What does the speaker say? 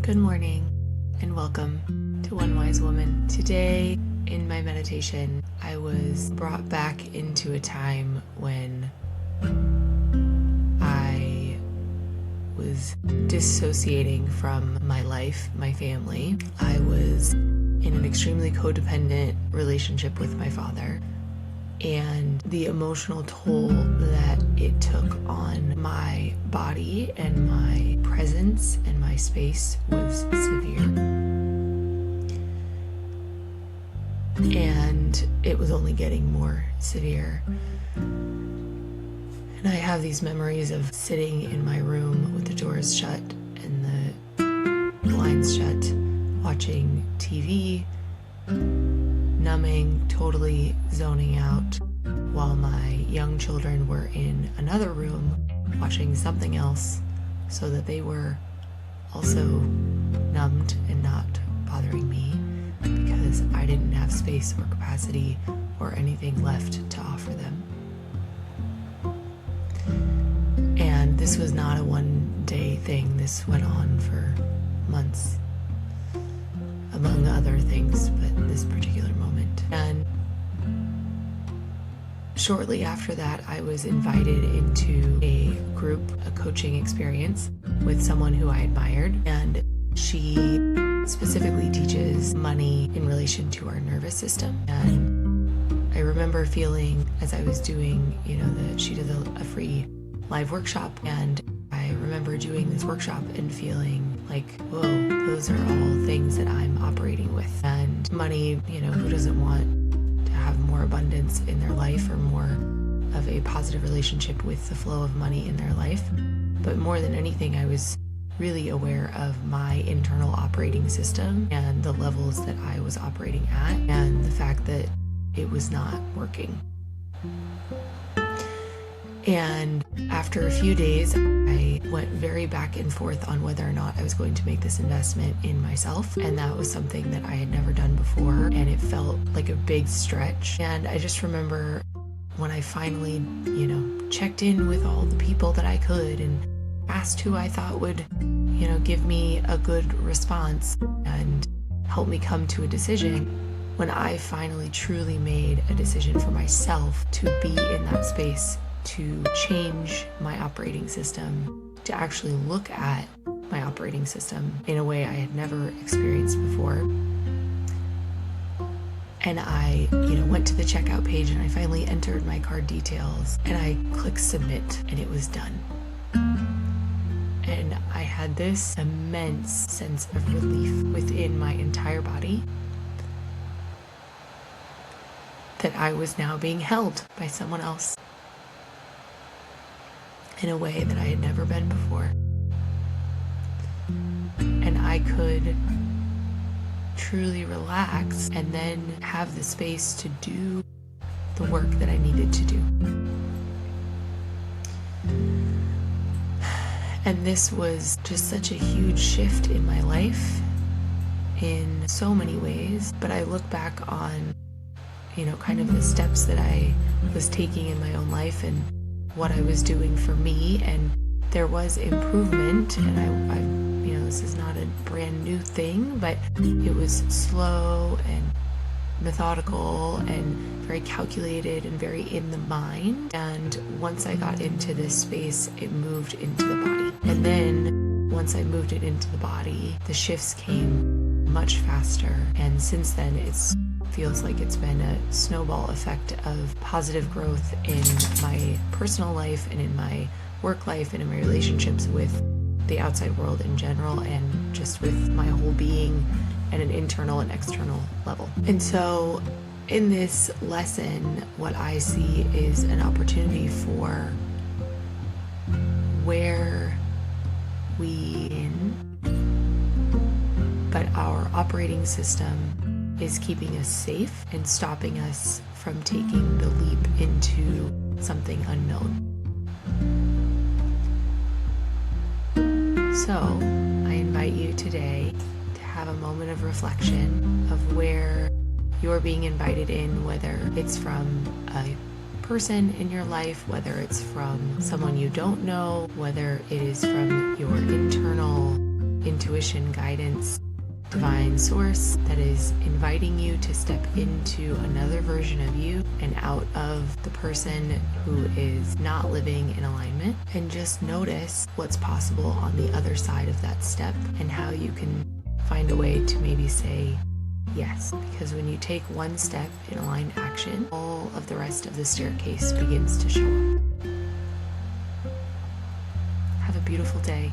Good morning and welcome to One Wise Woman. Today in my meditation, I was brought back into a time when I was dissociating from my life, my family. I was in an extremely codependent relationship with my father, and the emotional toll that it took on my body and my presence and my space was severe. And it was only getting more severe. And I have these memories of sitting in my room with the doors shut and the blinds shut, watching TV, numbing, totally zoning out, while my young children were in another room watching something else so that they were also numbed and not bothering me because I didn't have space or capacity or anything left to offer them. And this was not a one-day thing. This went on for months, among other things, but this particular moment. And shortly after that, I was invited into a group, a coaching experience with someone who I admired, and she specifically teaches money in relation to our nervous system. And I remember feeling, as I was doing, she did a free live workshop, and I remember doing this workshop and feeling like, whoa, those are all things that I'm operating with. And money, who doesn't want to have more abundance in their life or more of a positive relationship with the flow of money in their life? But more than anything, I was really aware of my internal operating system and the levels that I was operating at, and the fact that it was not working. And after a few days, I went very back and forth on whether or not I was going to make this investment in myself. And that was something that I had never done before. And it felt like a big stretch. And I just remember when I finally, checked in with all the people that I could and asked who I thought would, give me a good response and help me come to a decision. When I finally truly made a decision for myself to be in that space, to change my operating system, to actually look at my operating system in a way I had never experienced before. And I, went to the checkout page and I finally entered my card details and I clicked submit and it was done. And I had this immense sense of relief within my entire body that I was now being held by someone else in a way that I had never been before. And I could truly relax and then have the space to do the work that I needed to do. And this was just such a huge shift in my life in so many ways. But I look back on, kind of the steps that I was taking in my own life and what I was doing for me, and there was improvement, and I this is not a brand new thing, but it was slow and methodical and very calculated and very in the mind. And once I got into this space, it moved into the body. And then once I moved it into the body, the shifts came much faster. And since then, it feels like it's been a snowball effect of positive growth in my personal life and in my work life and in my relationships with the outside world in general, and just with my whole being at an internal and external level. And so in this lesson, what I see is an opportunity for where we but our operating system is keeping us safe and stopping us from taking the leap into something unknown. So I invite you today to have a moment of reflection of where you're being invited in, whether it's from a person in your life, whether it's from someone you don't know, whether it is from your internal intuition intuition, guidance, divine source that is inviting you to step into another version of you and out of the person who is not living in alignment, and just notice what's possible on the other side of that step and how you can find a way to maybe say yes. Because when you take one step in aligned action, all of the rest of the staircase begins to show up. Have a beautiful day.